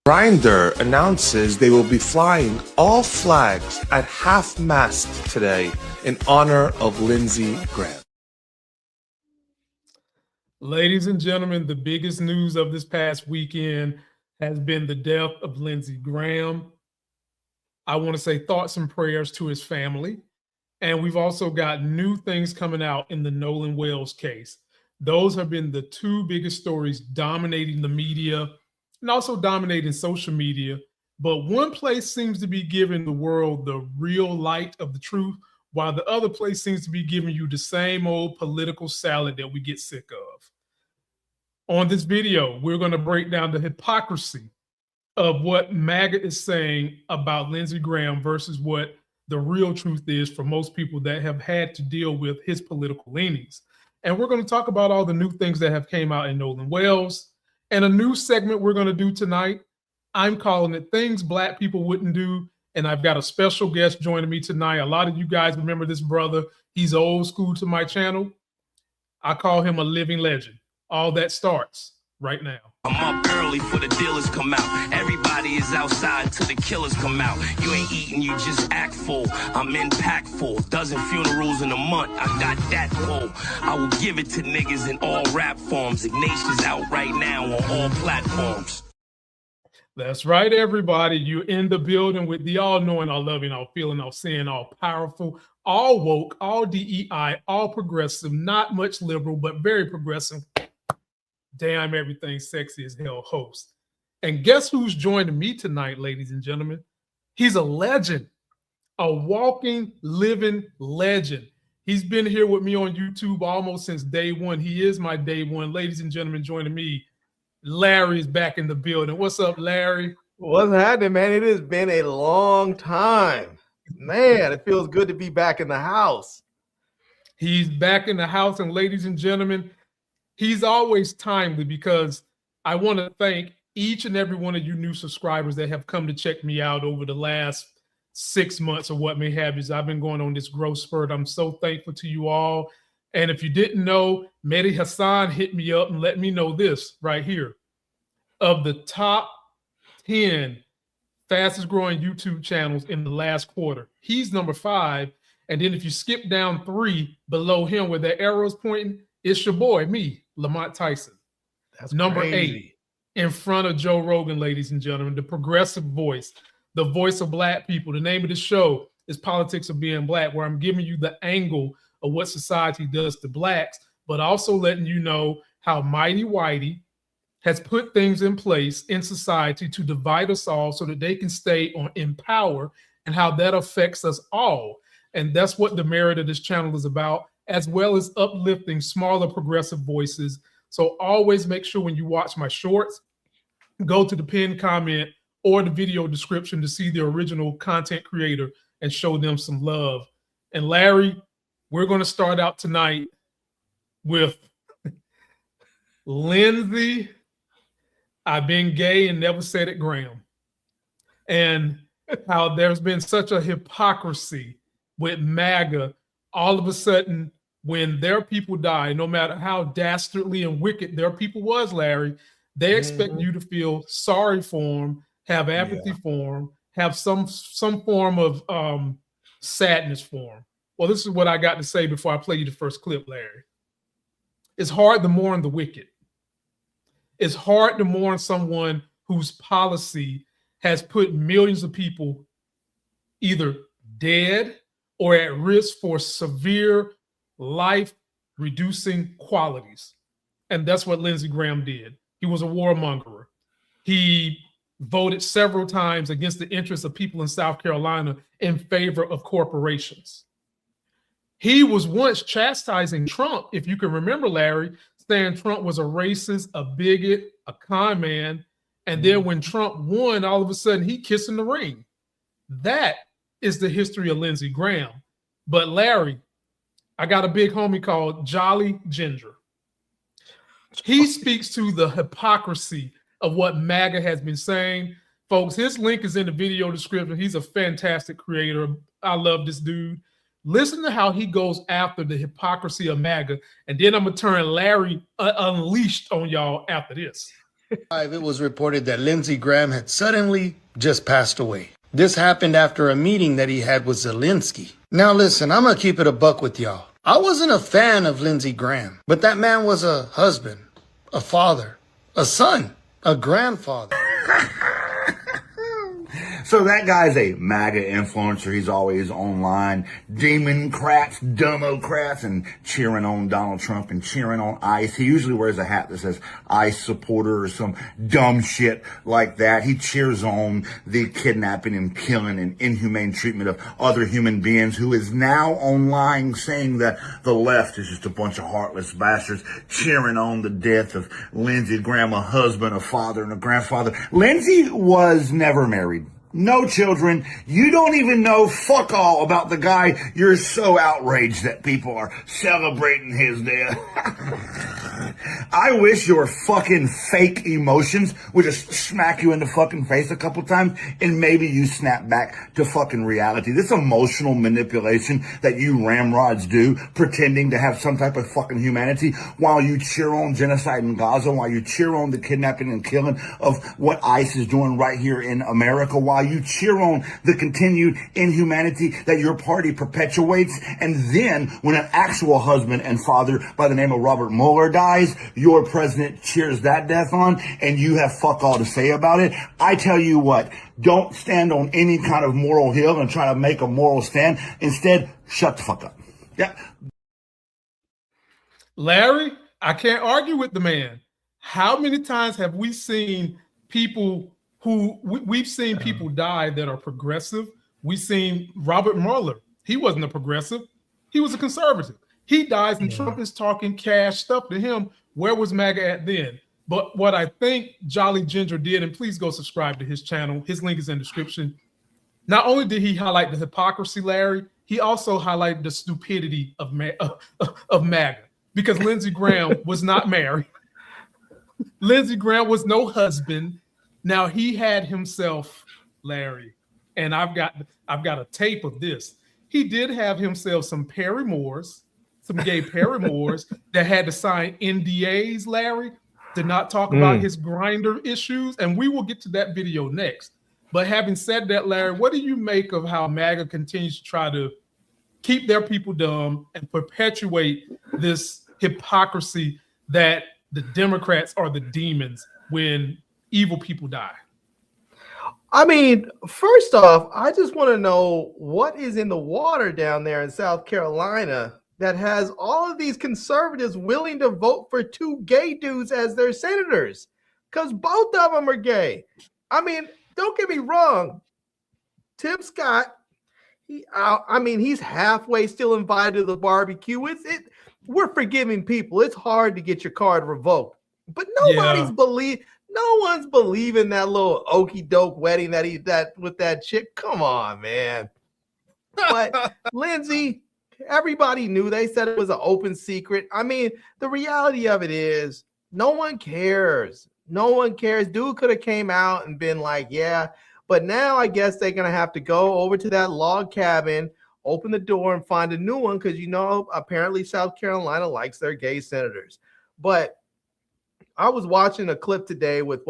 Grindr announces they will be flying all flags at half-mast today in honor of Lindsey Graham. Ladies and gentlemen, the biggest news of this past weekend has been the death of Lindsey Graham. I want to say thoughts and prayers to his family. And we've also got new things coming out in the Nolan Wells case. Those have been the two biggest stories dominating the media and also dominating social media. But one place seems to be giving the world the real light of the truth, while the other place seems to be giving you the same old political salad that we get sick of. On this video, we're going to break down the hypocrisy of what MAGA is saying about Lindsey Graham versus what the real truth is for most people that have had to deal with his political leanings. And we're going to talk about all the new things that have came out in Nolan Wells. And a new segment we're going to do tonight, I'm calling it Things Black People Wouldn't Do. And I've got a special guest joining me tonight. A lot of you guys remember this brother. He's old school to my channel. I call him a living legend. All that starts right now. I'm up early for the dealers come out. Everybody is outside till the killers come out. You ain't eating, you just act full. I'm impactful. Dozen funerals in a month. I got that pull. I will give it to niggas in all rap forms. Ignatius out right now on all platforms. That's right, everybody. You're in the building with the all-knowing, all-loving, all-feeling, all-seeing, all-powerful, all woke, all DEI, all progressive, not much liberal, but very progressive. Damn, everything sexy as hell host. And guess who's joining me tonight, ladies and gentlemen? He's a legend, a walking, living legend. He's been here with me on YouTube almost since day one. He is my day one. Ladies and gentlemen, joining me, Larry's back in the building. What's up, Larry? What's happening, man? It has been a long time. Man, it feels good to be back in the house. He's back in the house, and ladies and gentlemen, he's always timely because I want to thank each and every one of you new subscribers that have come to check me out over the last 6 months or what may have you. I've been going on this growth spurt. I'm so thankful to you all. And if you didn't know, Mehdi Hassan hit me up and let me know this right here. Of the top 10 fastest growing YouTube channels in the last quarter, he's number 5. And then if you skip down 3 below him where the arrow's pointing, it's your boy, me, Lamont Tyson. That's number crazy. 8 in front of Joe Rogan, ladies and gentlemen, the progressive voice, the voice of Black people. The name of the show is Politics of Being Black, where I'm giving you the angle of what society does to Blacks, but also letting you know how Mighty Whitey has put things in place in society to divide us all so that they can stay in power, and how that affects us all. And that's what the merit of this channel is about, as well as uplifting smaller progressive voices. So always make sure when you watch my shorts, go to the pinned comment or the video description to see the original content creator and show them some love. And Larry, we're going to start out tonight with Lindsey, I've been gay and never said it, Graham. And how there's been such a hypocrisy with MAGA. All of a sudden, when their people die, no matter how dastardly and wicked their people was, Larry, they expect you to feel sorry for them, have empathy for them, have some form of sadness for them. Well, this is what I got to say before I play you the first clip, Larry. It's hard to mourn the wicked. It's hard to mourn someone whose policy has put millions of people either dead or at risk for severe life-reducing qualities. And that's what Lindsey Graham did. He was a warmonger. He voted several times against the interests of people in South Carolina in favor of corporations. He was once chastising Trump, if you can remember, Larry, saying Trump was a racist, a bigot, a con man. And then when Trump won, all of a sudden he kissing the ring. That is the history of Lindsey Graham. But Larry, I got a big homie called Jolly Ginger. He speaks to the hypocrisy of what MAGA has been saying. Folks, his link is in the video description. He's a fantastic creator. I love this dude. Listen to how he goes after the hypocrisy of MAGA. And then I'm going to turn Larry unleashed on y'all after this. It was reported that Lindsey Graham had suddenly just passed away. This happened after a meeting that he had with Zelensky. Now listen, I'm gonna keep it a buck with y'all. I wasn't a fan of Lindsey Graham, but that man was a husband, a father, a son, a grandfather. So that guy's a MAGA influencer. He's always online, democrats, democrats, and cheering on Donald Trump and cheering on ICE. He usually wears a hat that says ICE supporter or some dumb shit like that. He cheers on the kidnapping and killing and inhumane treatment of other human beings, who is now online saying that the left is just a bunch of heartless bastards, cheering on the death of Lindsey Graham, a husband, a father, and a grandfather. Lindsey was never married. No children. You don't even know fuck all about the guy. You're so outraged that people are celebrating his death. I wish your fucking fake emotions would just smack you in the fucking face a couple times and maybe you snap back to fucking reality. This emotional manipulation that you ramrods do, pretending to have some type of fucking humanity while you cheer on genocide in Gaza, while you cheer on the kidnapping and killing of what ICE is doing right here in America, while you cheer on the continued inhumanity that your party perpetuates. And then when an actual husband and father by the name of Robert Mueller dies, your president cheers that death on and you have fuck all to say about it. I tell you what, don't stand on any kind of moral hill and try to make a moral stand. Instead, shut the fuck up. Yeah. Larry, I can't argue with the man. How many times have we seen people we've seen people die that are progressive? We've seen Robert Mueller. He wasn't a progressive. He was a conservative. He dies and Trump is talking cash stuff to him. Where was MAGA at then? But what I think Jolly Ginger did, and please go subscribe to his channel. His link is in the description. Not only did he highlight the hypocrisy, Larry, he also highlighted the stupidity of MAGA, because Lindsey Graham was not married. Lindsey Graham was no husband. Now he had himself, Larry, and I've got a tape of this. He did have himself some paramours, some gay paramours that had to sign NDAs, Larry, to not talk about his grinder issues, and we will get to that video next. But having said that, Larry, what do you make of how MAGA continues to try to keep their people dumb and perpetuate this hypocrisy that the Democrats are the demons when evil people die? I mean, first off, I just want to know what is in the water down there in South Carolina that has all of these conservatives willing to vote for two gay dudes as their senators, because both of them are gay. I mean, don't get me wrong. Tim Scott, he's halfway still invited to the barbecue. We're forgiving people. It's hard to get your card revoked, but no one's believing that little okie doke wedding that with that chick. Come on, man. But Lindsey, everybody knew. They said it was an open secret. I mean, the reality of it is no one cares. No one cares. Dude could have came out and been like, yeah. But now I guess they're going to have to go over to that log cabin, open the door, and find a new one because, apparently South Carolina likes their gay senators. But I was watching a clip today with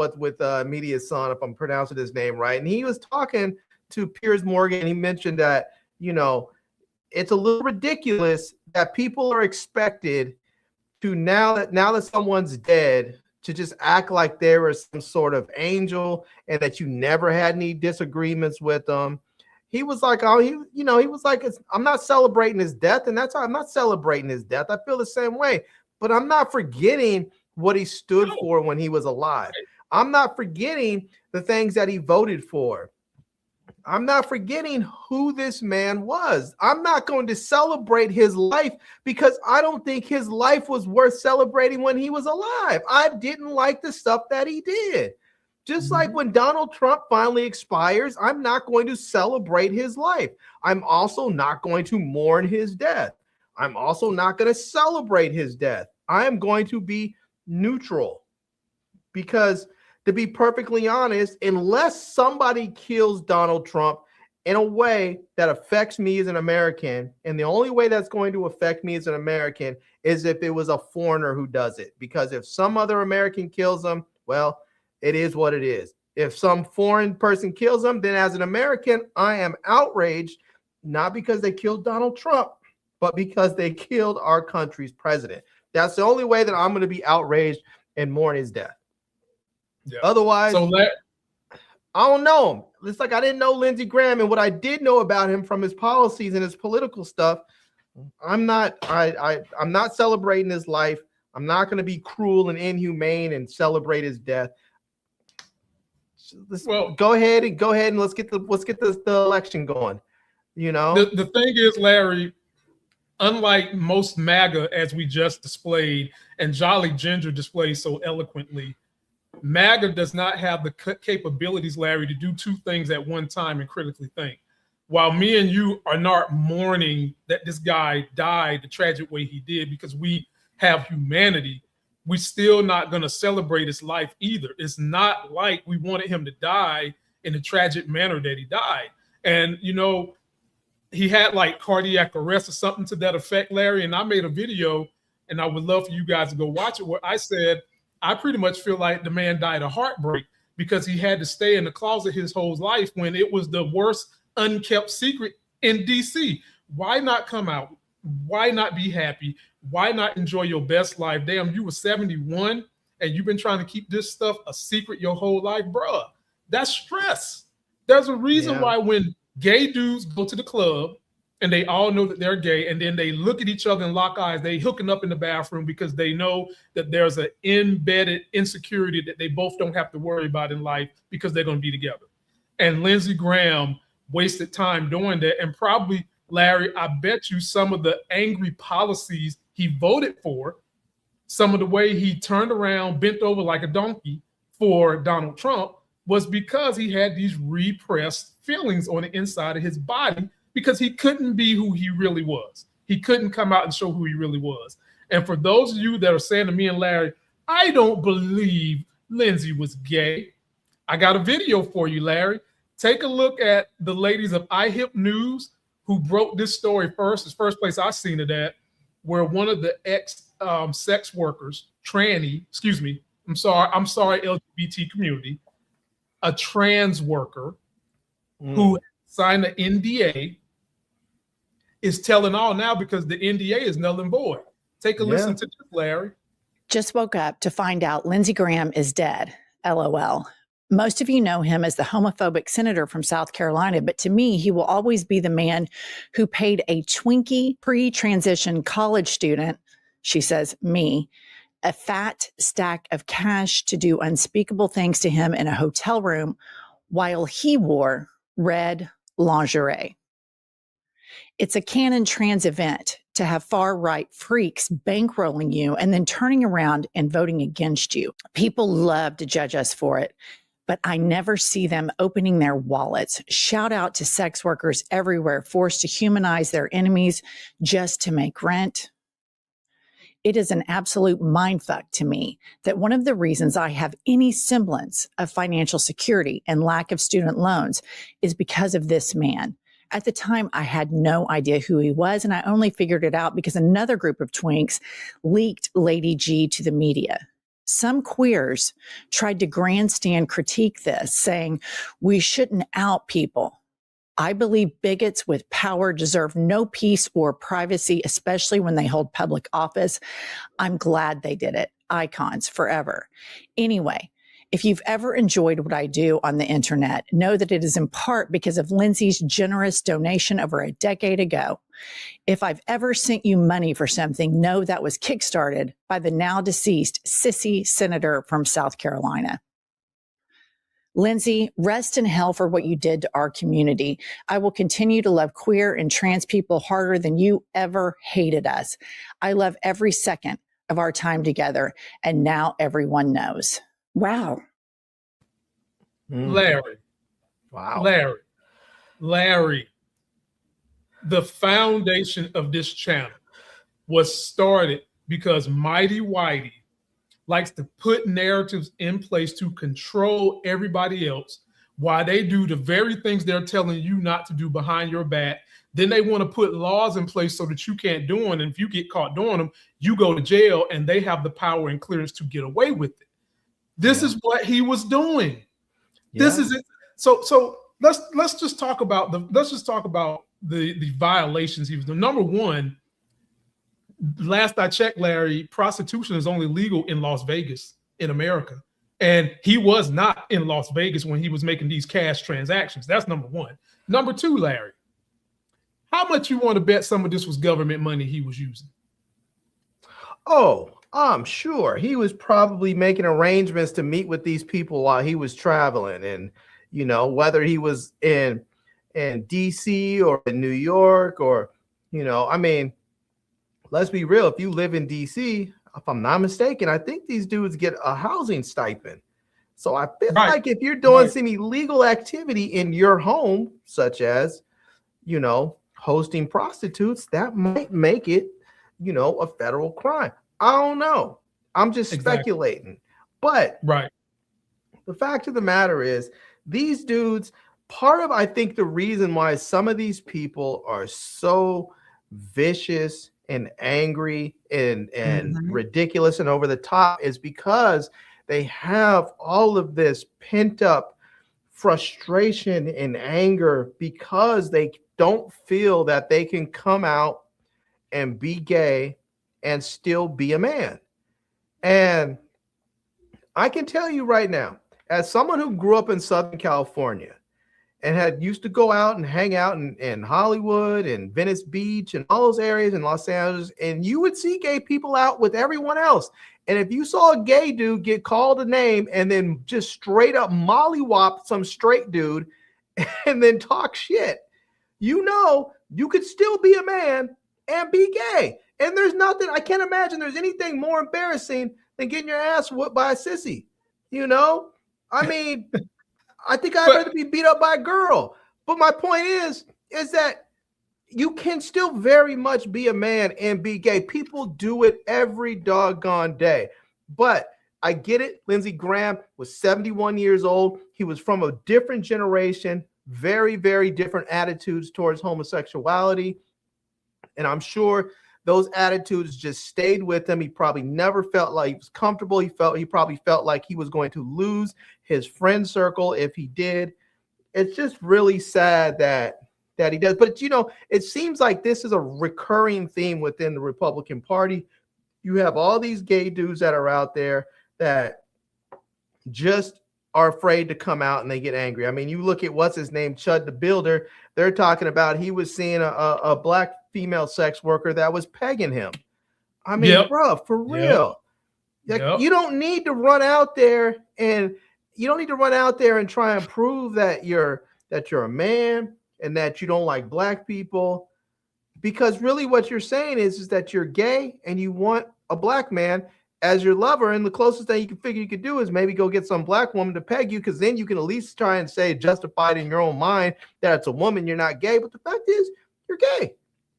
Media Son, if I'm pronouncing his name right, and he was talking to Piers Morgan, and he mentioned that, it's a little ridiculous that people are expected to now that someone's dead to just act like they were some sort of angel and that you never had any disagreements with them. He was like, I'm not celebrating his death, and that's how I'm not celebrating his death. I feel the same way, but I'm not forgetting what he stood for when he was alive. I'm not forgetting the things that he voted for. I'm not forgetting who this man was. I'm not going to celebrate his life because I don't think his life was worth celebrating when he was alive. I didn't like the stuff that he did. Just like when Donald Trump finally expires, I'm not going to celebrate his life. I'm also not going to mourn his death. I'm also not going to celebrate his death. I am going to be neutral because, to be perfectly honest, unless somebody kills Donald Trump in a way that affects me as an American, and the only way that's going to affect me as an American is if it was a foreigner who does it. Because if some other American kills him, well, It is what it is. If some foreign person kills them, then as an American, I am outraged, not because they killed Donald Trump, but because they killed our country's president. That's the only way that I'm going to be outraged and mourn his death. Yeah. Otherwise, So I don't know him. It's like I didn't know Lindsey Graham, and what I did know about him from his policies and his political stuff, I'm not celebrating his life. I'm not going to be cruel and inhumane and celebrate his death. Go ahead and let's get the election going. You know, the thing is, Larry, unlike most MAGA, as we just displayed, and Jolly Ginger displayed so eloquently, MAGA does not have the capabilities, Larry, to do two things at one time and critically think. While me and you are not mourning that this guy died the tragic way he did because we have humanity, we're still not going to celebrate his life either. It's not like we wanted him to die in the tragic manner that he died. And, you know, he had like cardiac arrest or something to that effect, Larry. And I made a video, and I would love for you guys to go watch it, where I said, I pretty much feel like the man died of heartbreak because he had to stay in the closet his whole life when it was the worst unkept secret in DC. Why not come out? Why not be happy? Why not enjoy your best life? Damn, you were 71 and you've been trying to keep this stuff a secret your whole life, bruh. That's stress. There's a reason why when gay dudes go to the club and they all know that they're gay, and then they look at each other and lock eyes, they hooking up in the bathroom because they know that there's an embedded insecurity that they both don't have to worry about in life because they're going to be together. And Lindsey Graham wasted time doing that. And probably, Larry, I bet you some of the angry policies he voted for, some of the way he turned around, bent over like a donkey for Donald Trump, was because he had these repressed feelings on the inside of his body because he couldn't be who he really was. He couldn't come out and show who he really was. And for those of you that are saying to me and Larry, I don't believe Lindsey was gay, I got a video for you, Larry. Take a look at the ladies of iHip News who broke this story first. It's the first place I've seen it at, where one of the sex workers, I'm sorry, LGBT community, a trans worker who signed the NDA is telling all now because the NDA is null and void. Take a listen to this, Larry. Just woke up to find out Lindsey Graham is dead. LOL. Most of you know him as the homophobic senator from South Carolina, but to me, he will always be the man who paid a Twinkie pre-transition college student, she says, me, a fat stack of cash to do unspeakable things to him in a hotel room while he wore red lingerie. It's a canon trans event to have far-right freaks bankrolling you and then turning around and voting against you. People love to judge us for it, but I never see them opening their wallets. Shout out to sex workers everywhere forced to humanize their enemies just to make rent. It is an absolute mindfuck to me that one of the reasons I have any semblance of financial security and lack of student loans is because of this man. At the time, I had no idea who he was, and I only figured it out because another group of twinks leaked Lady G to the media. Some queers tried to grandstand critique this, saying we shouldn't out people. I believe bigots with power deserve no peace or privacy, especially when they hold public office. I'm glad they did it. Icons forever. Anyway, if you've ever enjoyed what I do on the internet, know that it is in part because of Lindsey's generous donation over a decade ago. If I've ever sent you money for something, know that was kickstarted by the now deceased sissy senator from South Carolina. Lindsey, rest in hell for what you did to our community. I will continue to love queer and trans people harder than you ever hated us. I love every second of our time together, and now everyone knows. Wow. Larry. Wow. Larry. The foundation of this channel was started because Mighty Whitey likes to put narratives in place to control everybody else while they do the very things they're telling you not to do behind your back. Then they want to put laws in place so that you can't do them. And if you get caught doing them, you go to jail, and they have the power and clearance to get away with it. This is what he was doing. This Yeah. is it. So let's just talk about the violations he was doing. Number one, last I checked, Larry, prostitution is only legal in Las Vegas in America. And he was not in Las Vegas when he was making these cash transactions. That's number one. Number two, Larry, how much you want to bet some of this was government money he was using? Oh, I'm sure he was probably making arrangements to meet with these people while he was traveling, and whether he was in DC or in New York, or I mean, let's be real. If you live in DC, if I'm not mistaken, I think these dudes get a housing stipend. So I feel like if you're doing some illegal activity in your home, such as hosting prostitutes, that might make it a federal crime. I don't know. I'm just speculating. But the fact of the matter is, these dudes, part of, I think, the reason why some of these people are so vicious and angry and ridiculous and over the top is because they have all of this pent up frustration and anger because they don't feel that they can come out and be gay and still be a man. And I can tell you right now, as someone who grew up in Southern California and had used to go out and hang out in Hollywood and Venice Beach and all those areas in Los Angeles, and you would see gay people out with everyone else. And if you saw a gay dude get called a name and then just straight up mollywop some straight dude and then talk shit, you could still be a man and be gay. And there's nothing, I can't imagine there's anything more embarrassing than getting your ass whooped by a sissy. I mean, I think I'd rather be beat up by a girl. But my point is that you can still very much be a man and be gay. People do it every doggone day. But I get it. Lindsey Graham was 71 years old. He was from a different generation, very, very different attitudes towards homosexuality. And I'm sure those attitudes just stayed with him. He probably never felt like he was comfortable. He probably felt like he was going to lose his friend circle if he did. It's just really sad that he does. But it seems like this is a recurring theme within the Republican Party. You have all these gay dudes that are out there that just are afraid to come out and they get angry. I mean, you look at what's his name, Chud the Builder. They're talking about he was seeing a black female sex worker that was pegging him. I mean, bro, for real. You don't need to run out there and try and prove that you're a man and that you don't like black people, because really what you're saying is that you're gay and you want a black man as your lover, and the closest thing you can figure you could do is maybe go get some black woman to peg you, because then you can at least try and say, justified in your own mind, that it's a woman, you're not gay. But the fact is, you're gay.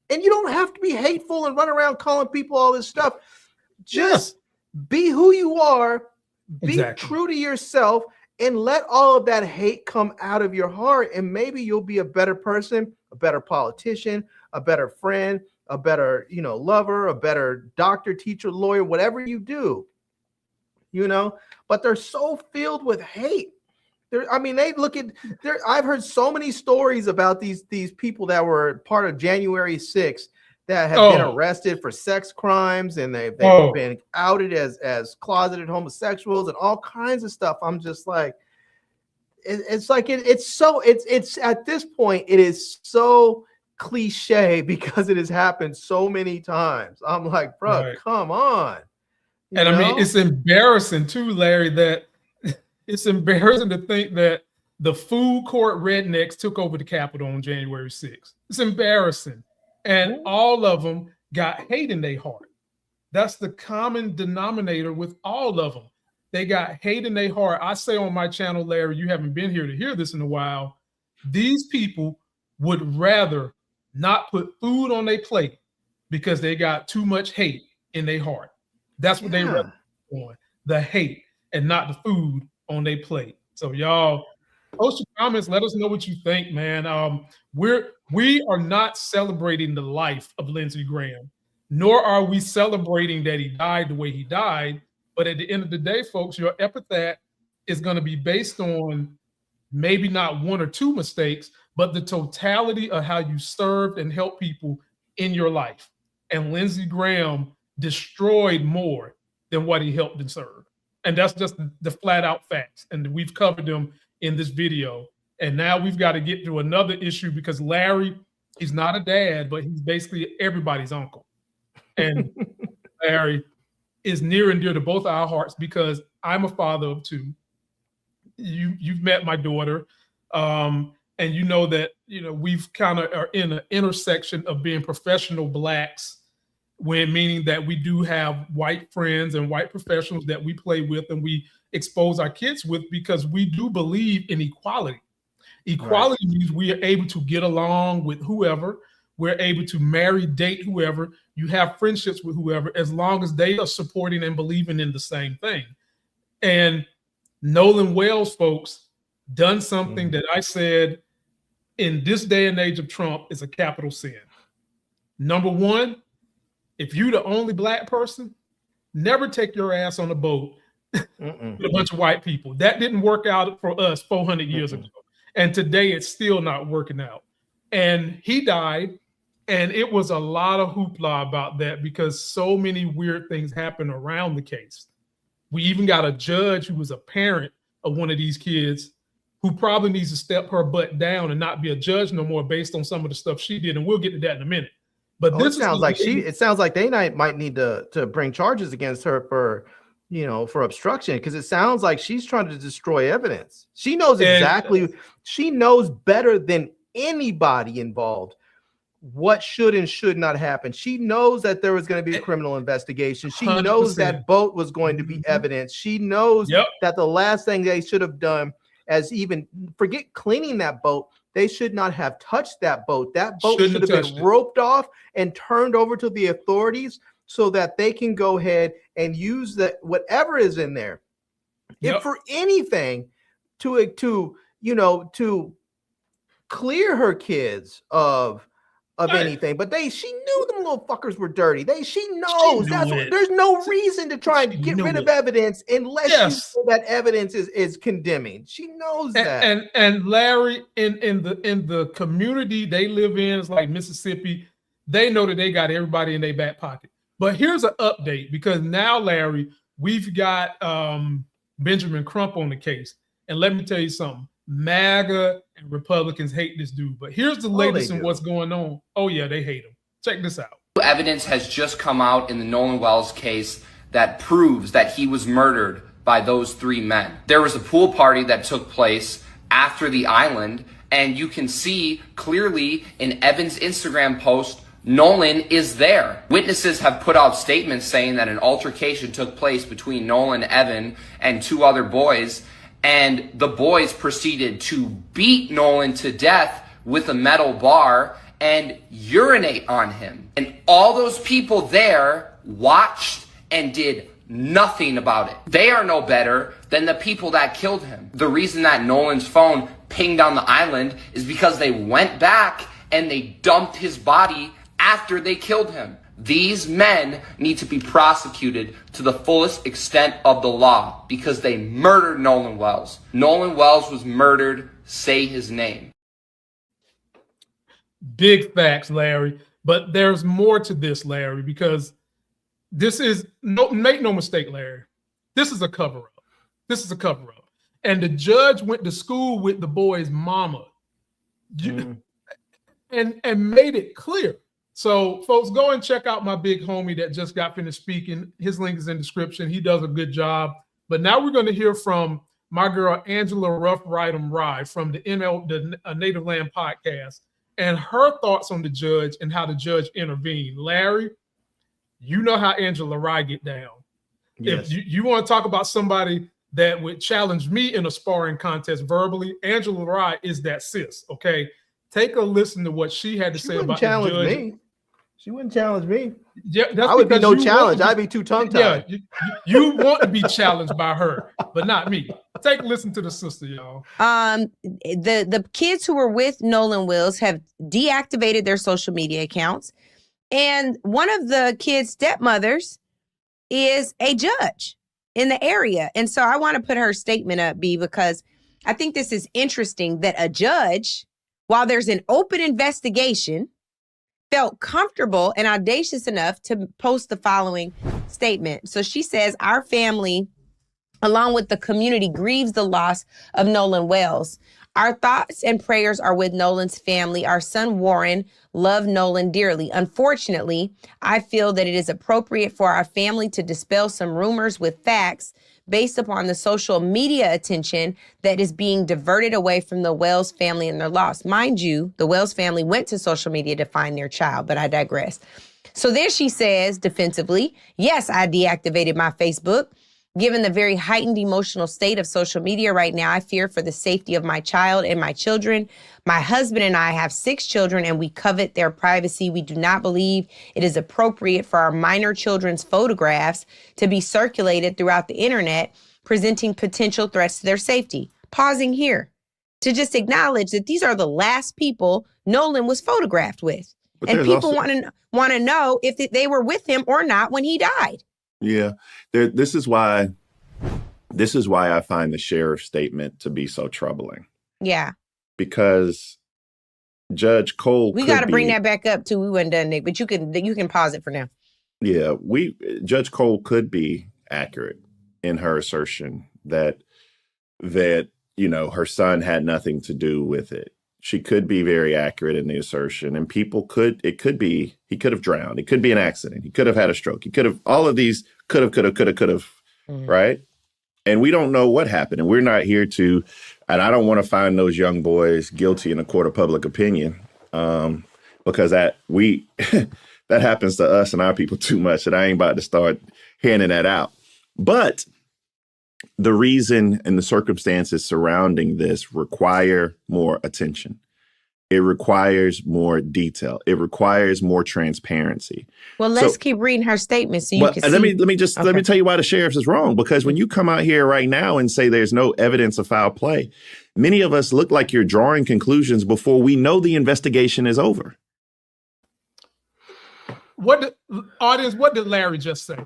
And you don't have to be hateful and run around calling people all this stuff. Just be who you are, be true to yourself, and let all of that hate come out of your heart. And maybe you'll be a better person, a better politician, a better friend, a better, lover, a better doctor, teacher, lawyer, whatever you do, but they're so filled with hate. I've heard so many stories about these people that were part of January 6th that have been arrested for sex crimes, and they've been outed as closeted homosexuals and all kinds of stuff. I'm just like, it's at this point, it is so cliche because it has happened so many times. I'm like, bro, come on. I mean, it's embarrassing too, Larry, that it's embarrassing to think that the food court rednecks took over the Capitol on January 6th. It's embarrassing. And all of them got hate in their heart. That's the common denominator with all of them. They got hate in their heart. I say on my channel, Larry, you haven't been here to hear this in a while. These people would rather not put food on their plate because they got too much hate in their heart. That's what they rather on, the hate, and not the food on their plate. So y'all post your comments. Let us know what you think, man. We are not celebrating the life of Lindsey Graham, nor are we celebrating that he died the way he died. But at the end of the day, folks, your epithet is going to be based on maybe not one or two mistakes, but the totality of how you served and helped people in your life. And Lindsey Graham destroyed more than what he helped and served. And that's just the flat out facts. And we've covered them in this video. And now we've got to get to another issue because Larry, he's not a dad, but he's basically everybody's uncle. And Larry is near and dear to both our hearts because I'm a father of two. You've met my daughter. And you know that, we've kind of are in an intersection of being professional Blacks, meaning that we do have white friends and white professionals that we play with and we expose our kids with because we do believe in equality. Equality means we are able to get along with whoever. We're able to marry, date whoever. You have friendships with whoever, as long as they are supporting and believing in the same thing. And Nolan Wells, folks, done something that I said in this day and age of Trump is a capital sin. Number one, if you're the only Black person, never take your ass on a boat with a bunch of white people. That didn't work out for us 400 years ago. And today it's still not working out. And he died. And it was a lot of hoopla about that because so many weird things happened around the case. We even got a judge who was a parent of one of these kids who probably needs to step her butt down and not be a judge no more based on some of the stuff she did. And we'll get to that in a minute. But this sounds like it sounds like they might need to bring charges against her for obstruction, because it sounds like she's trying to destroy evidence. She knows exactly, she knows better than anybody involved what should and should not happen. She knows that there was going to be a criminal investigation. She 100%. Knows that boat was going to be evidence. She knows that the last thing they should have done, as even forget cleaning that boat, they should not have touched that boat. That boat should have been roped off and turned over to the authorities so that they can go ahead and use whatever is in there. If for anything to clear her kids of anything, but she knew them little fuckers were dirty. She knows there's no reason to try and get rid of evidence unless you know that evidence is condemning. She knows that. And Larry, in the community they live in, it's like Mississippi, they know that they got everybody in their back pocket. But here's an update, because now, Larry, we've got Benjamin Crump on the case. And let me tell you something. MAGA and Republicans hate this dude. But here's the latest in what's going on. Oh, yeah, they hate him. Check this out. Evidence has just come out in the Nolan Wells case that proves that he was murdered by those three men. There was a pool party that took place after the island, and you can see clearly in Evan's Instagram post, Nolan is there. Witnesses have put out statements saying that an altercation took place between Nolan, Evan, and two other boys, and the boys proceeded to beat Nolan to death with a metal bar and urinate on him. And all those people there watched and did nothing about it. They are no better than the people that killed him. The reason that Nolan's phone pinged on the island is because they went back and they dumped his body after they killed him. These men need to be prosecuted to the fullest extent of the law because they murdered Nolan Wells. Nolan Wells was murdered. Say his name. Big facts, Larry. But there's more to this, Larry, because this is, make no mistake, Larry, this is a cover-up. This is a cover-up. And the judge went to school with the boy's mama and made it clear. So, folks, go and check out my big homie that just got finished speaking. His link is in the description. He does a good job. But now we're going to hear from my girl, Angela Rough Rydom Rye from the Native Land podcast, and her thoughts on the judge and how the judge intervened. Larry, you know how Angela Rye get down. Yes. If you want to talk about somebody that would challenge me in a sparring contest verbally, Angela Rye is that sis, okay? Take a listen to what she had to say about the judge. Me. She wouldn't challenge me. Yeah, I would be no challenge. I'd be too tongue-tied. Yeah, you want to be challenged by her, but not me. Take a listen to the sister, y'all. The kids who were with Nolan Wells have deactivated their social media accounts, and one of the kids' stepmothers is a judge. in the area. And so I want to put her statement up, B, because I think this is interesting that a judge, while there's an open investigation, felt comfortable and audacious enough to post the following statement. So she says, our family, along with the community, grieves the loss of Nolan Wells. Our thoughts and prayers are with Nolan's family. Our son, Warren, loved Nolan dearly. Unfortunately, I feel that it is appropriate for our family to dispel some rumors with facts based upon the social media attention that is being diverted away from the Wells family and their loss. Mind you, the Wells family went to social media to find their child, but I digress. So then she says defensively, yes, I deactivated my Facebook. Given the very heightened emotional state of social media right now, I fear for the safety of my child and my children. My husband and I have 6 children and we covet their privacy. We do not believe it is appropriate for our minor children's photographs to be circulated throughout the internet, presenting potential threats to their safety. Pausing here to just acknowledge that these are the last people Nolan was photographed with. But and people also, want to know if they were with him or not when he died. yeah, this is why I find the sheriff's statement to be so troubling. Yeah. Because Judge Cole, we got to bring that back up too. We weren't done, Nick, but you can pause it for now. Yeah, Judge Cole could be accurate in her assertion that her son had nothing to do with it. She could be very accurate in the assertion, and he could have drowned. It could be an accident. He could have had a stroke. He could have, all of these could have, mm-hmm. Right? And we don't know what happened. And we're not here and I don't want to find those young boys guilty in a court of public opinion, because that happens to us and our people too much that I ain't about to start handing that out. But the reason and the circumstances surrounding this require more attention. It requires more detail. It requires more transparency. Well, let's keep reading her statement so you can see. Let me tell you why the sheriff is wrong. Because when you come out here right now and say there's no evidence of foul play, many of us look like you're drawing conclusions before we know the investigation is over. What did Larry just say?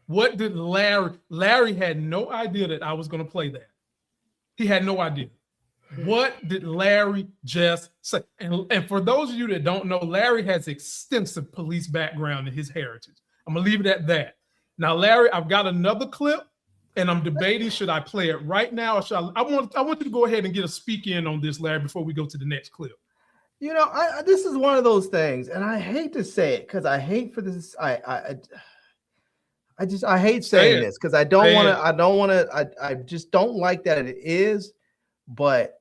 What did Larry had no idea that I was going to play that. He had no idea. What did Larry just say? And for those of you that don't know, Larry has extensive police background in his heritage. I'm going to leave it at that. Now, Larry, I've got another clip, and I'm debating, should I play it right now? Or should I want you to go ahead and get a speak in on this, Larry, before we go to the next clip. This is one of those things, and I hate to say it because I hate for this. I hate saying this because I just don't like that it is, but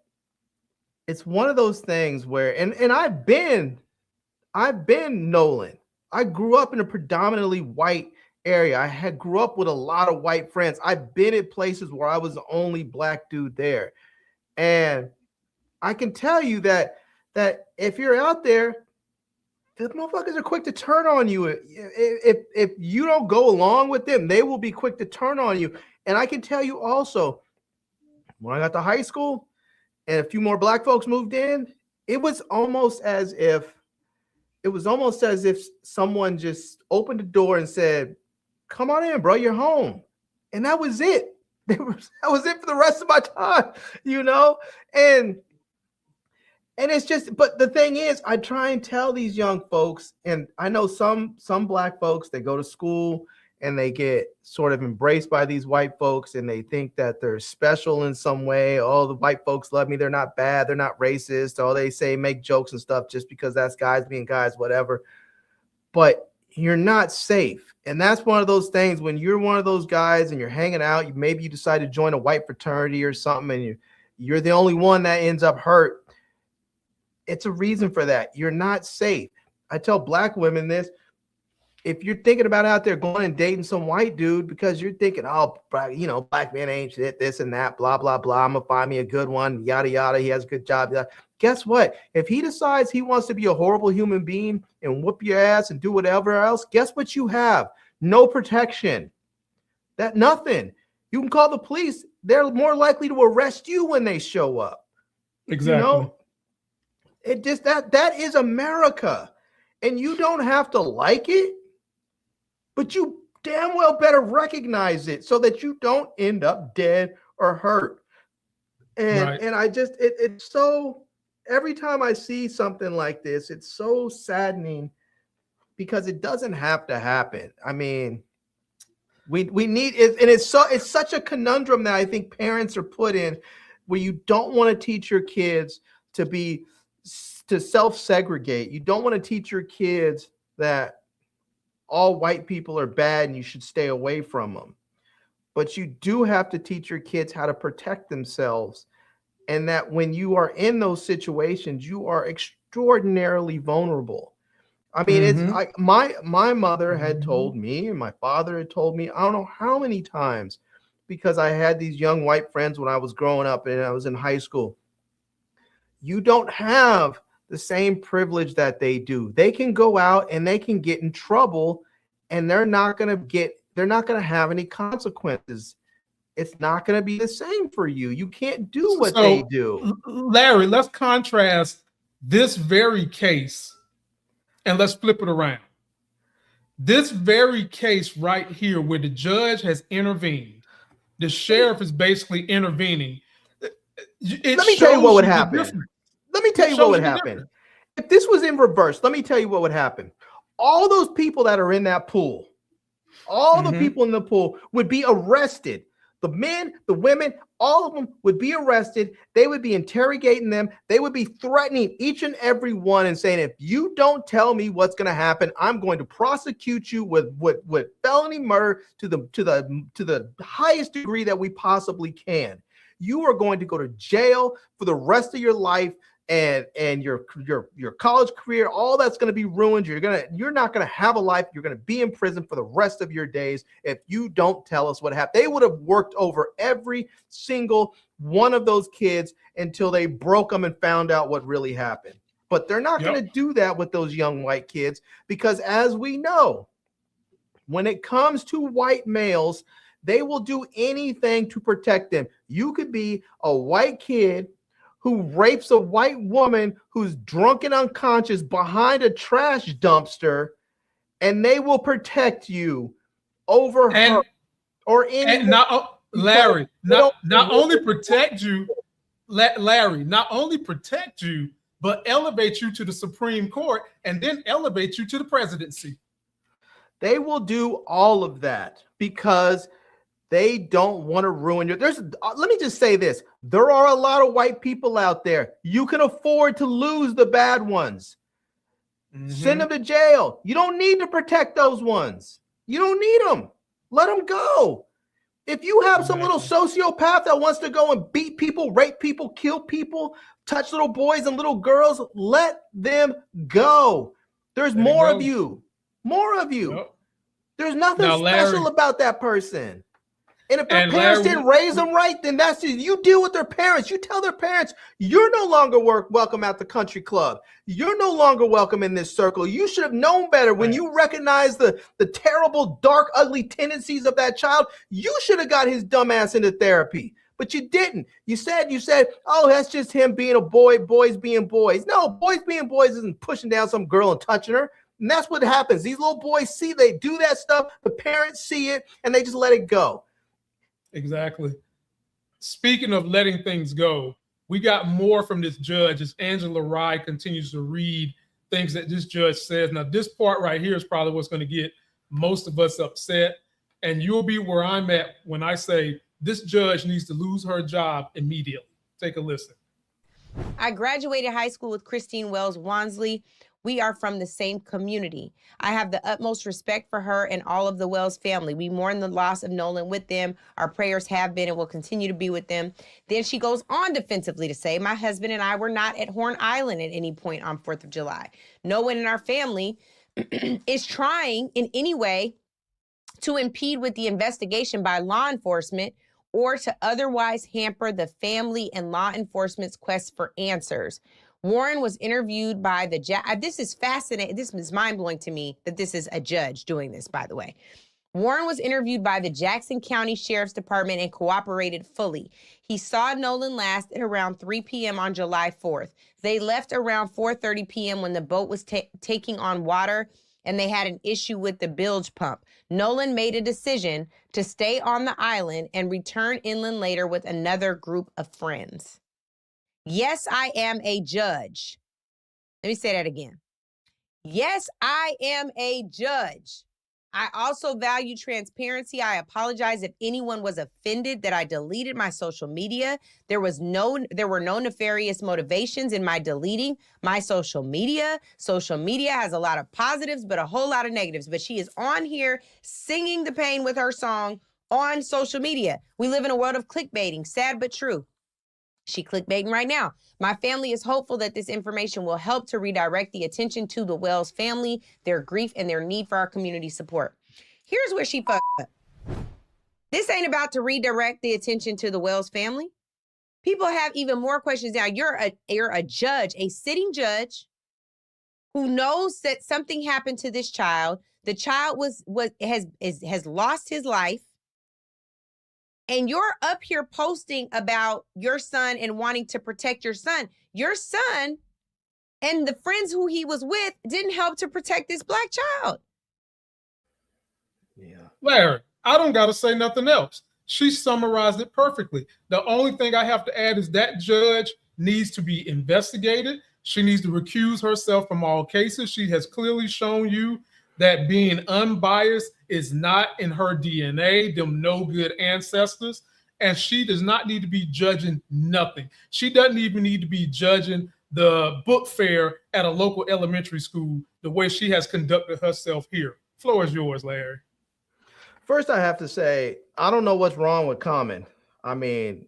it's one of those things where, and I've been Nolan. I grew up in a predominantly white area. I grew up with a lot of white friends. I've been at places where I was the only black dude there. And I can tell you that if you're out there, the motherfuckers are quick to turn on you. If you don't go along with them, they will be quick to turn on you. And I can tell you also, when I got to high school and a few more black folks moved in, it was almost as if someone just opened the door and said, "Come on in, bro, you're home." And that was it. That was it for the rest of my time, And it's just, but the thing is, I try and tell these young folks, and I know some black folks, they go to school and they get sort of embraced by these white folks and they think that they're special in some way. Oh, the white folks love me. They're not bad. They're not racist. All they say, make jokes and stuff just because that's guys being guys, whatever. But you're not safe. And that's one of those things when you're one of those guys and you're hanging out, maybe you decide to join a white fraternity or something and you're the only one that ends up hurt. It's a reason for that. You're not safe. I tell black women this. If you're thinking about out there going and dating some white dude because you're thinking, oh, black man ain't shit, this and that, blah, blah, blah. I'm going to find me a good one, yada, yada. He has a good job. Yada. Guess what? If he decides he wants to be a horrible human being and whoop your ass and do whatever else, guess what you have? No protection. Nothing. You can call the police. They're more likely to arrest you when they show up. Exactly. It just that is America, and you don't have to like it, but you damn well better recognize it so that you don't end up dead or hurt. And I just it's so, every time I see something like this, it's so saddening because it doesn't have to happen. I mean, we need it, and it's such a conundrum that I think parents are put in, where you don't want to teach your kids to self-segregate. You don't want to teach your kids that all white people are bad and you should stay away from them. But you do have to teach your kids how to protect themselves, and that when you are in those situations, you are extraordinarily vulnerable. I mean, it's like my mother had told me, and my father had told me, I don't know how many times, because I had these young white friends when I was growing up and I was in high school. You don't have the same privilege that they do. They can go out and they can get in trouble, and they're not going to have any consequences. It's not going to be the same for you. You can't do what they do. Larry, let's contrast this very case and let's flip it around. This very case right here, where the judge has intervened, the sheriff is basically intervening. Let me tell you what would happen. Let me tell you what would happen. If this was in reverse, let me tell you what would happen. All those people that are in that pool, all the people in the pool would be arrested. The men, the women, all of them would be arrested. They would be interrogating them. They would be threatening each and every one and saying, if you don't tell me what's going to happen, I'm going to prosecute you with felony murder to the highest degree that we possibly can. You are going to go to jail for the rest of your life, and your college career, all that's going to be ruined. You're not going to have a life. You're going to be in prison for the rest of your days if you don't tell us what happened. They would have worked over every single one of those kids until they broke them and found out what really happened. But they're not going to do that with those young white kids, because as we know, when it comes to white males, they will do anything to protect them. You could be a white kid who rapes a white woman who's drunk and unconscious behind a trash dumpster, and they will protect you over her or any. Larry, not only protect you, Larry, not only protect you, but elevate you to the Supreme Court and then elevate you to the presidency. They will do all of that because they don't want to ruin your. Let me just say this. There are a lot of white people out there. You can afford to lose the bad ones. Send them to jail. You don't need to protect those ones. You don't need them. Let them go. If you have some little sociopath that wants to go and beat people, rape people, kill people, touch little boys and little girls, let them go. There's more of you. More of you. Yep. There's nothing special about that person. And if their parents didn't raise them right, then that's it. You deal with their parents. You tell their parents, you're no longer welcome at the country club. You're no longer welcome in this circle. You should have known better. When you recognize the terrible, dark, ugly tendencies of that child, you should have got his dumb ass into therapy. But you didn't. You said, oh, that's just him being a boy, boys being boys. No, boys being boys isn't pushing down some girl and touching her. And that's what happens. These little boys they do that stuff. The parents see it, and they just let it go. Exactly. Speaking of letting things go, we got more from this judge as Angela Rye continues to read things that this judge says. Now, this part right here is probably what's going to get most of us upset. And you'll be where I'm at when I say this judge needs to lose her job immediately. Take a listen. I graduated high school with Christine Wells Wansley. We are from the same community. I have the utmost respect for her and all of the Wells family. We mourn the loss of Nolan with them. Our prayers have been and will continue to be with them. Then she goes on defensively to say, my husband and I were not at Horn Island at any point on 4th of July. No one in our family is trying in any way to impede with the investigation by law enforcement or to otherwise hamper the family and law enforcement's quest for answers. Warren was interviewed by the judge. This is fascinating. This is mind-blowing to me that this is a judge doing this, by the way. Warren was interviewed by the Jackson County Sheriff's Department and cooperated fully. He saw Nolan last at around 3 p.m. on July 4th. They left around 4:30 p.m. when the boat was taking on water and they had an issue with the bilge pump. Nolan made a decision to stay on the island and return inland later with another group of friends. Yes, I am a judge. Let me say that again. Yes, I am a judge. I also value transparency. I apologize if anyone was offended that I deleted my social media. There were no nefarious motivations in my deleting my social media. Social media has a lot of positives, but a whole lot of negatives. But she is on here singing the pain with her song on social media. We live in a world of clickbaiting, sad but true. She clickbaiting right now. My family is hopeful that this information will help to redirect the attention to the Wells family, their grief, and their need for our community support. Here's where she fucked up. This ain't about to redirect the attention to the Wells family. People have even more questions now. You're a judge, a sitting judge who knows that something happened to this child. The child has lost his life. And you're up here posting about your son and wanting to protect your son. Your son and the friends who he was with didn't help to protect this Black child. Yeah. Larry, I don't got to say nothing else. She summarized it perfectly. The only thing I have to add is that judge needs to be investigated. She needs to recuse herself from all cases. She has clearly shown you that being unbiased is not in her DNA, them no good ancestors, and she does not need to be judging nothing. She doesn't even need to be judging the book fair at a local elementary school the way she has conducted herself here. Floor is yours, Larry. First, I have to say, I don't know what's wrong with Common. I mean,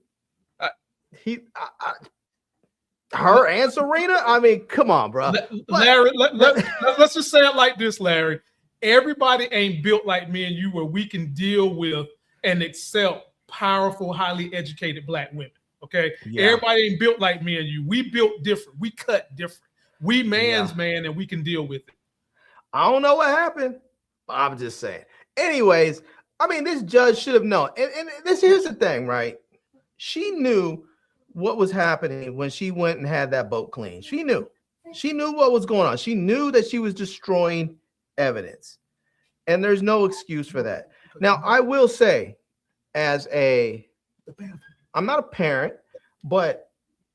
her and Serena? I mean, come on, bro. Larry, let's just say it like this, Larry. Everybody ain't built like me and you where we can deal with and accept powerful, highly educated Black women, okay? Yeah. Everybody ain't built like me and you. We built different. We cut different. We man's man and we can deal with it. I don't know what happened. I'm just saying. Anyways, I mean, this judge should have known. And here's the thing, right? She knew what was happening when she went and had that boat cleaned. She knew what was going on. She knew that she was destroying evidence, and there's no excuse for that. Now, I will say, I'm not a parent, but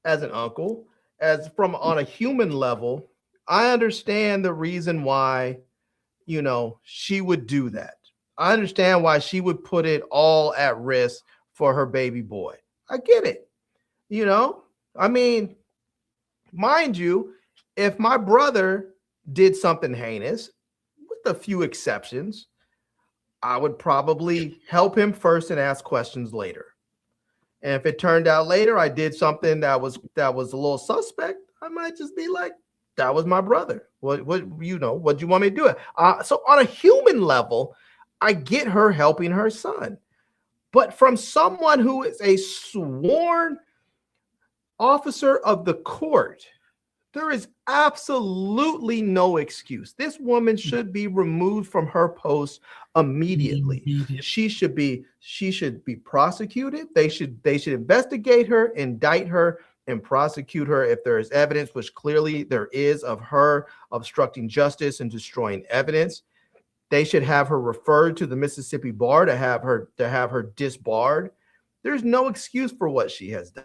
as an uncle, on a human level, I understand the reason why, she would do that. I understand why she would put it all at risk for her baby boy. I get it. I mean, mind you, if my brother did something heinous, with a few exceptions, I would probably help him first and ask questions later. And if it turned out later I did something that was a little suspect, I might just be like, that was my brother. What do you want me to do? So on a human level, I get her helping her son. But from someone who is a sworn officer of the court, there is absolutely no excuse. This woman should be removed from her post immediately. She should be prosecuted. They should investigate her, indict her, and prosecute her if there is evidence, which clearly there is, of her obstructing justice and destroying evidence. They should have her referred to the Mississippi bar to have her disbarred. There's no excuse for what she has done.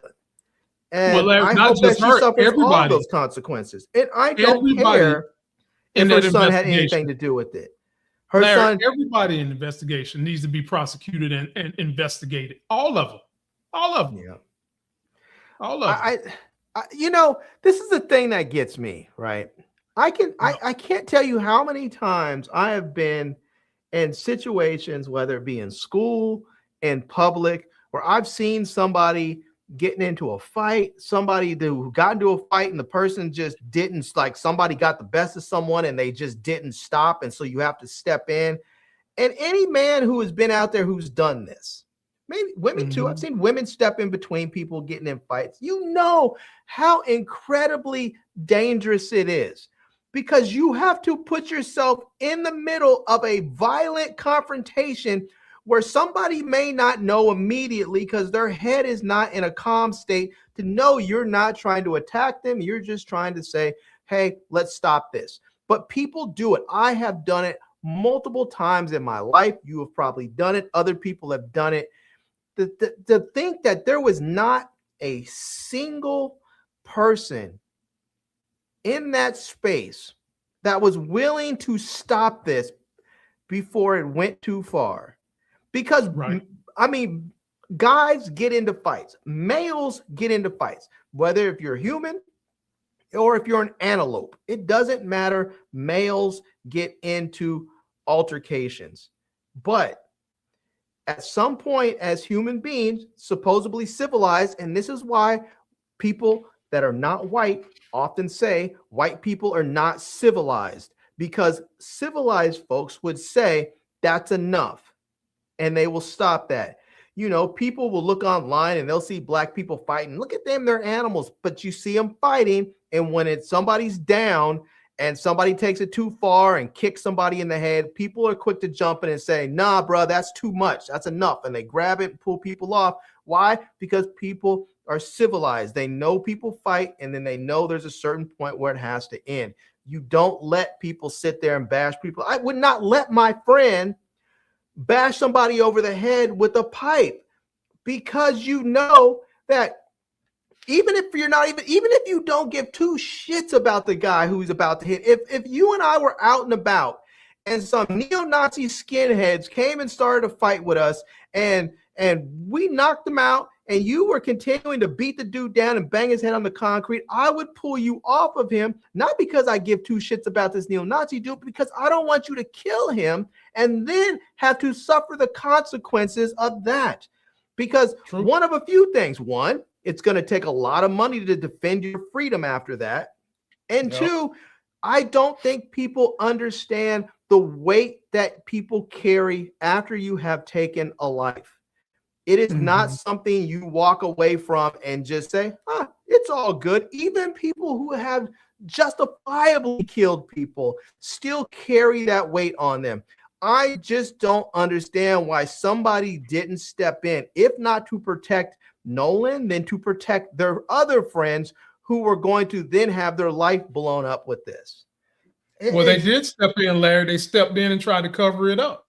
And I hope that she suffers all those consequences. And I don't care if her son had anything to do with it. Everybody in the investigation needs to be prosecuted and investigated. All of them. Yeah. All of them. This is the thing that gets me, right? I can't tell you how many times I have been in situations, whether it be in school, in public, where I've seen somebody getting into a fight, somebody who got into a fight and the person just didn't, like, somebody got the best of someone and they just didn't stop. And so you have to step in. And any man who has been out there who's done this, maybe women too, I've seen women step in between people getting in fights. You know how incredibly dangerous it is, because you have to put yourself in the middle of a violent confrontation where somebody may not know immediately, because their head is not in a calm state to know you're not trying to attack them. You're just trying to say, hey, let's stop this. but people do it. I have done it multiple times in my life. You have probably done it. Other people have done it. To think that there was not a single person in that space that was willing to stop this before it went too far. Because, I mean, guys get into fights. Males get into fights. Whether if you're human or if you're an antelope, it doesn't matter. Males get into altercations. But at some point, as human beings, supposedly civilized, and this is why people that are not white often say white people are not civilized, because civilized folks would say that's enough and they will stop that. You know, people will look online and they'll see black people fighting. Look at them, they're animals, but you see them fighting. And when it's somebody's down and somebody takes it too far and kicks somebody in the head, people are quick to jump in and say, nah, bro, that's too much. That's enough. And they grab it and pull people off. Why? Because people are civilized. They know people fight, and then they know there's a certain point where it has to end. You don't let people sit there and bash people. I would not let my friend bash somebody over the head with a pipe, because you know that even if you don't give two shits about the guy who's about to hit, if you and I were out and about and some neo-Nazi skinheads came and started a fight with us and we knocked them out, and you were continuing to beat the dude down and bang his head on the concrete, I would pull you off of him, not because I give two shits about this neo-Nazi dude, but because I don't want you to kill him and then have to suffer the consequences of that. Because one of a few things. One, it's going to take a lot of money to defend your freedom after that. And two, I don't think people understand the weight that people carry after you have taken a life. It is not something you walk away from and just say, it's all good. Even people who have justifiably killed people still carry that weight on them. I just don't understand why somebody didn't step in, if not to protect Nolan, then to protect their other friends who were going to then have their life blown up with this. Well, they did step in, Larry. They stepped in and tried to cover it up.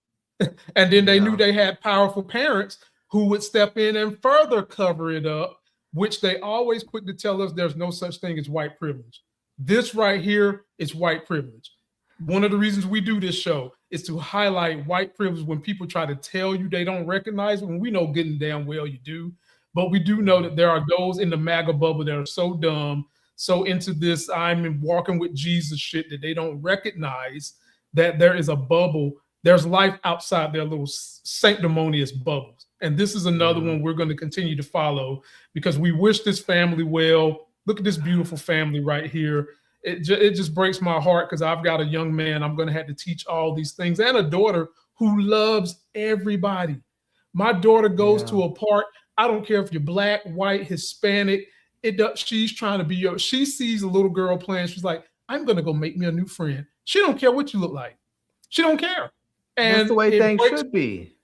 And then they knew they had powerful parents who would step in and further cover it up, which they always quick to tell us there's no such thing as white privilege. This right here is white privilege. One of the reasons we do this show is to highlight white privilege when people try to tell you they don't recognize it, when we know good and damn well you do. But we do know that there are those in the MAGA bubble that are so dumb, so into this I'm walking with Jesus shit, that they don't recognize that there is a bubble. There's life outside their little sanctimonious bubbles. And this is another one we're going to continue to follow, because we wish this family well. Look at this beautiful family right here. It just breaks my heart, because I've got a young man I'm going to have to teach all these things, and a daughter who loves everybody. My daughter goes to a park. I don't care if you're black, white, Hispanic. She's trying to be she sees a little girl playing. She's like, I'm going to go make me a new friend. She don't care what you look like. She don't care. And that's the way things should be.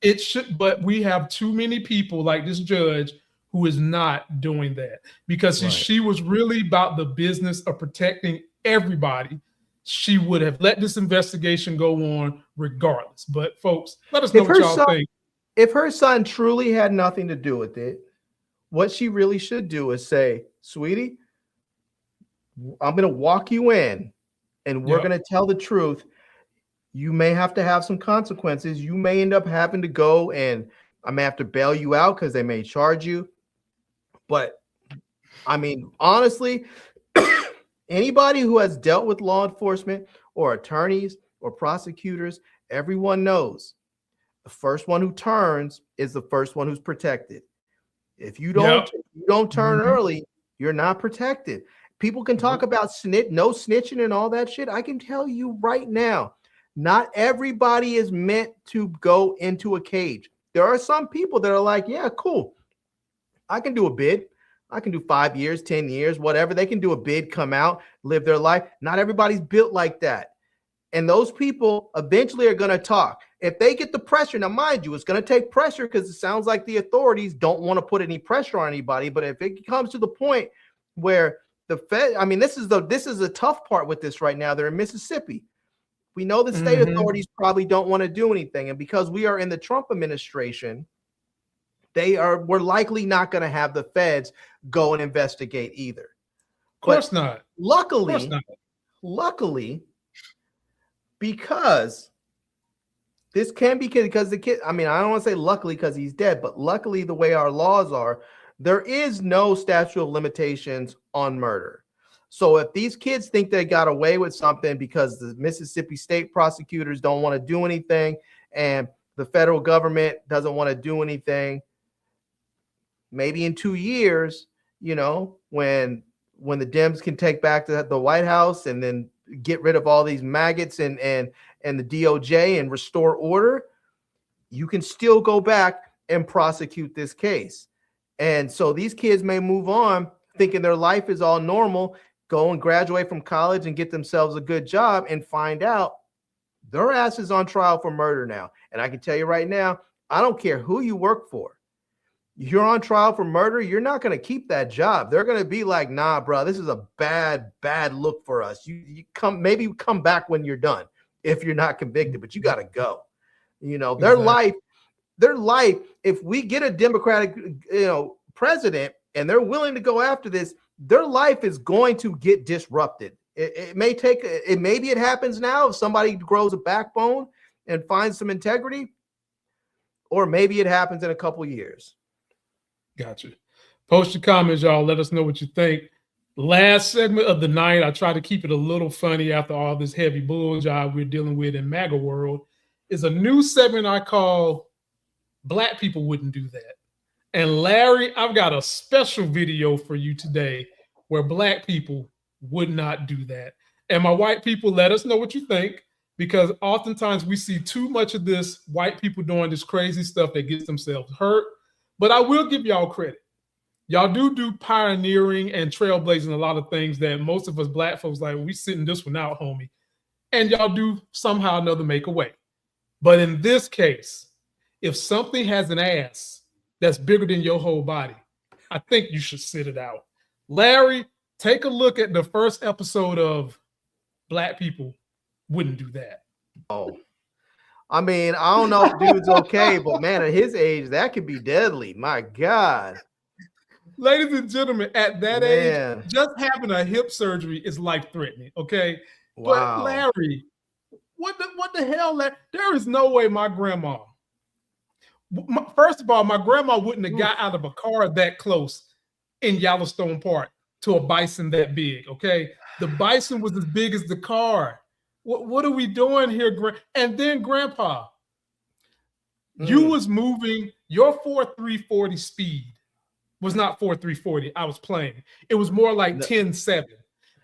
It should, but we have too many people like this judge who is not doing that, because she was really about the business of protecting everybody. She would have let this investigation go on regardless. But folks, let us know what y'all think. If her son truly had nothing to do with it, what she really should do is say, sweetie, I'm going to walk you in and we're going to tell the truth. You may have to have some consequences. You may end up having to go, and I may have to bail you out because they may charge you. But I mean, honestly, anybody who has dealt with law enforcement or attorneys or prosecutors, everyone knows the first one who turns is the first one who's protected. If you don't turn early, you're not protected. People can talk about no snitching and all that shit. I can tell you right now, not everybody is meant to go into a cage. There are some people that are like, yeah, cool, I can do a bid. I can do 5 years, 10 years, whatever. They can do a bid, come out, live their life. Not everybody's built like that. And those people eventually are going to talk. If they get the pressure, now mind you, it's going to take pressure, because it sounds like the authorities don't want to put any pressure on anybody. But if it comes to the point where the Fed, I mean, this is the tough part with this right now. They're in Mississippi. We know the state authorities probably don't want to do anything. And because we are in the Trump administration, we're likely not going to have the feds go and investigate either. Of course not. Luckily, because this can be because the kid, I mean, I don't want to say luckily because he's dead, but luckily the way our laws are, there is no statute of limitations on murder. So if these kids think they got away with something because the Mississippi state prosecutors don't want to do anything and the federal government doesn't want to do anything, maybe in 2 years, you know, when the Dems can take back the White House and then get rid of all these maggots and the DOJ and restore order, you can still go back and prosecute this case. And so these kids may move on thinking their life is all normal, go and graduate from college and get themselves a good job and find out their ass is on trial for murder now. And I can tell you right now, I don't care who you work for. You're on trial for murder, you're not going to keep that job. They're going to be like, nah, bro, this is a bad look for us. You come back when you're done if you're not convicted, but you got to go. You know, their life, if we get a Democratic, president and they're willing to go after this, their life is going to get disrupted. Maybe it happens now if somebody grows a backbone and finds some integrity, or maybe it happens in a couple years. Gotcha. Post your comments, y'all. Let us know what you think. Last segment of the night, I try to keep it a little funny after all this heavy bull job we're dealing with in MAGA world, is a new segment I call Black People Wouldn't Do That. And Larry, I've got a special video for you today where Black people would not do that. And my white people, let us know what you think, because oftentimes we see too much of this white people doing this crazy stuff that gets themselves hurt. But I will give y'all credit. Y'all do pioneering and trailblazing a lot of things that most of us Black folks like, we sitting this one out, homie. And y'all do somehow or another make a way. But in this case, if something has an ass that's bigger than your whole body, I think you should sit it out. Larry, take a look at the first episode of Black People Wouldn't Do That. Oh, I mean, I don't know if dude's okay, but man, at his age, that could be deadly. My God. Ladies and gentlemen, at that age, just having a hip surgery is life-threatening, okay? Wow. But Larry, what the hell? There is no way my grandma, first of all, my grandma wouldn't have got out of a car that close in Yellowstone Park to a bison that big, okay? The bison was as big as the car. What are we doing here? And then Grandpa, you was moving, your 4.340 speed was not 4.340. I was playing. It was more like 10.7.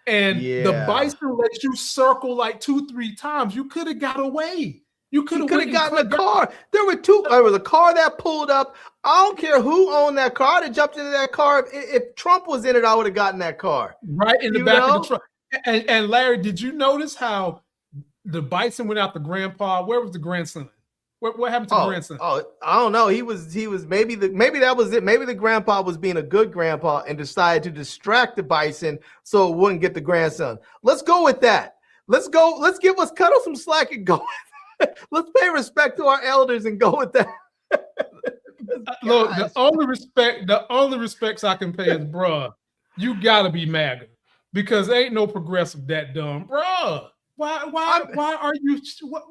And the bison let you circle like 2-3 times. You could have got away. You could have gotten a car. There was a car that pulled up. I don't care who owned that car. I'd have jumped into that car. If Trump was in it, I would have gotten that car. Right in the back of the truck. And Larry, did you notice how the bison went out to Grandpa? Where was the grandson? What happened to the grandson? Oh, I don't know. He was maybe that was it. Maybe the grandpa was being a good grandpa and decided to distract the bison so it wouldn't get the grandson. Let's go with that. Let's go. Let's cut us some slack and go. Let's pay respect to our elders and go with that. Look, the only respects I can pay is, bruh, you gotta be MAGA, because ain't no progressive that dumb, bruh. Why are you?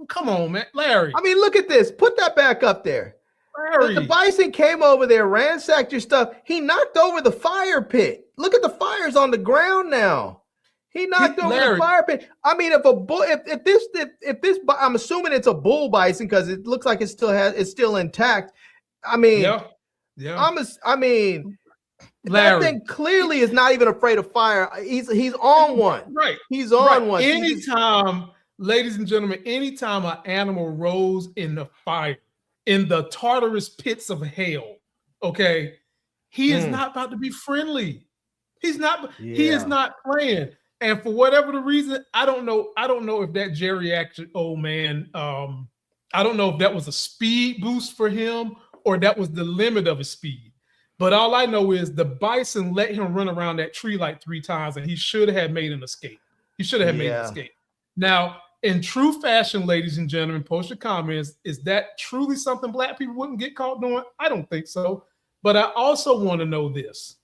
Come on, man, Larry. I mean, look at this. Put that back up there. Larry. The bison came over there, ransacked your stuff. He knocked over the fire pit. Look at the fires on the ground now. He knocked over the fire pit. I mean, if this, I'm assuming it's a bull bison because it looks like it's still intact. I mean, I mean, Larry, that thing clearly is not even afraid of fire. He's on one. Right. He's on one. Anytime, ladies and gentlemen, anytime an animal rose in the fire, in the Tartarus pits of hell, okay, he is not about to be friendly. He's not. Yeah. He is not playing. And for whatever the reason, I don't know if that geriatric old man, I don't know if that was a speed boost for him or that was the limit of his speed. But all I know is the bison let him run around that tree like 3 times, and he should have made an escape. He should have made an escape. Now, in true fashion, ladies and gentlemen, post your comments. Is that truly something Black people wouldn't get caught doing? I don't think so. But I also want to know this.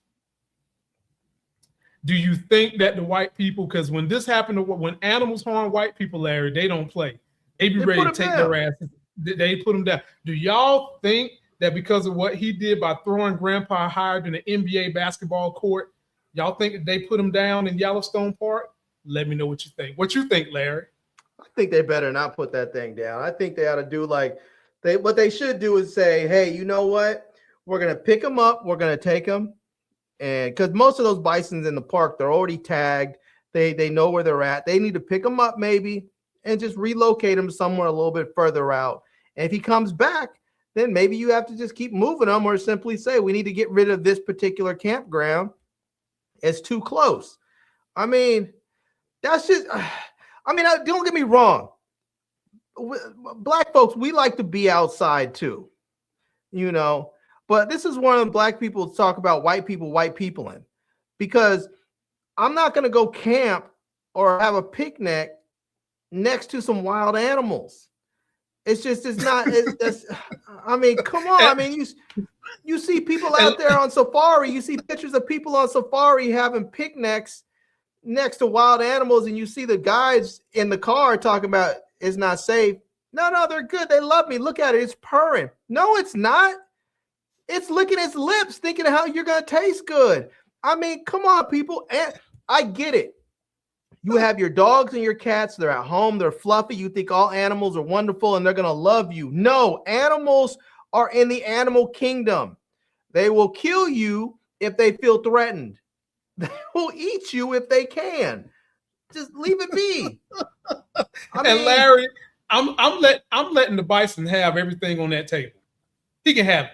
Do you think that the white people, because when this happened, when animals harm white people, Larry, they don't play. They be ready to take their asses. They put them down. Do y'all think that because of what he did by throwing Grandpa higher than an NBA basketball court, y'all think that they put him down in Yellowstone Park? Let me know what you think. What you think, Larry? I think they better not put that thing down. I think they ought to do what they should do is say, hey, you know what? We're going to pick them up. We're going to take them. And because most of those bisons in the park, they're already tagged. They know where they're at. They need to pick them up maybe and just relocate him somewhere a little bit further out. And if he comes back, then maybe you have to just keep moving them or simply say, we need to get rid of this particular campground. It's too close. I mean, that's just, don't get me wrong. Black folks, we like to be outside too, but this is one of the Black people talk about white people in, because I'm not going to go camp or have a picnic next to some wild animals. It's not. Come on. You see people out there on safari. You see pictures of people on safari having picnics next to wild animals, and you see the guys in the car talking about it's not safe. No, they're good. They love me. Look at it. It's purring. No, it's not. It's licking its lips, thinking how you're going to taste good. Come on, people. And I get it. You have your dogs and your cats. They're at home. They're fluffy. You think all animals are wonderful and they're going to love you. No, animals are in the animal kingdom. They will kill you if they feel threatened. They will eat you if they can. Just leave it be. And Larry, I'm letting the bison have everything on that table. He can have it.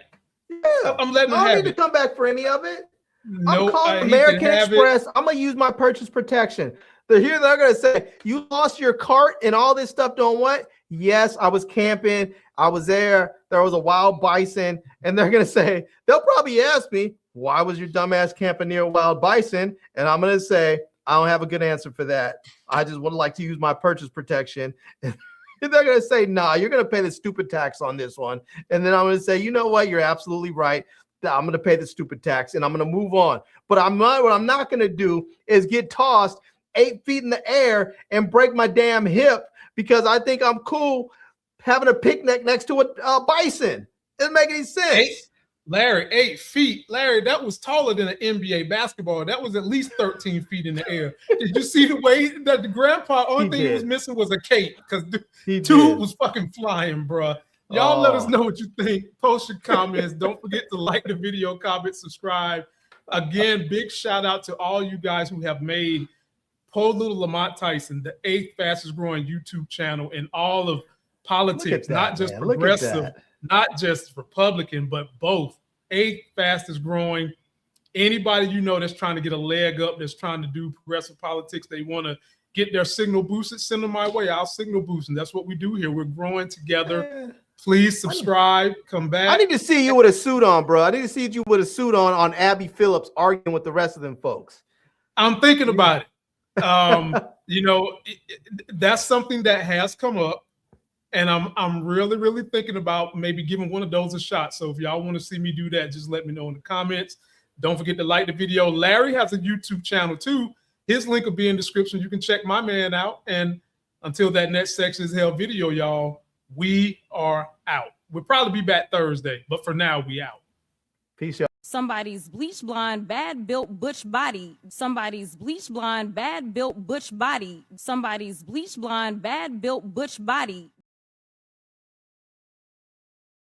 Yeah. I'm letting him I have don't need to come back for any of it. No, I'm calling American Express. I'm going to use my purchase protection. They're going to say, you lost your cart and all this stuff doing what? Yes, I was camping. I was there. There was a wild bison. And they're going to say, they'll probably ask me, why was your dumbass camping near a wild bison? And I'm going to say, I don't have a good answer for that. I just would like to use my purchase protection. And they're going to say, nah, you're going to pay the stupid tax on this one. And then I'm going to say, you know what? You're absolutely right. I'm going to pay the stupid tax and I'm going to move on. But what I'm not going to do is get tossed 8 feet in the air and break my damn hip because I think I'm cool having a picnic next to a bison. It doesn't make any sense. Larry, 8 feet. Larry, that was taller than an NBA basketball. That was at least 13 feet in the air. Did you see the way that the grandpa, only thing he was missing was a cape because dude was fucking flying, bro. Y'all let us know what you think. Post your comments. Don't forget to like the video, comment, subscribe. Again, big shout out to all you guys who have made Poor Little Lamont Tyson the 8th fastest growing YouTube channel in all of politics, not just progressive, not just Republican, but both. 8th fastest growing. Anybody that's trying to get a leg up, that's trying to do progressive politics, they want to get their signal boosted, send them my way. I'll signal boost, and that's what we do here. We're growing together. Please subscribe. Come back. I need to see you with a suit on, bro. I need to see you with a suit on Abby Phillips arguing with the rest of them folks. I'm thinking about it. That's something that has come up, and I'm really, really thinking about maybe giving one of those a shot. So if y'all want to see me do that, just let me know in the comments. Don't forget to like the video. Larry has a YouTube channel too. His link will be in the description. You can check my man out. And until that next Section is Hell video, y'all, we are out. We'll probably be back Thursday, but for now, we out. Peace out. Somebody's bleach blonde, bad built butch body. Somebody's bleach blonde, bad built butch body. Somebody's bleach blonde, bad built butch body.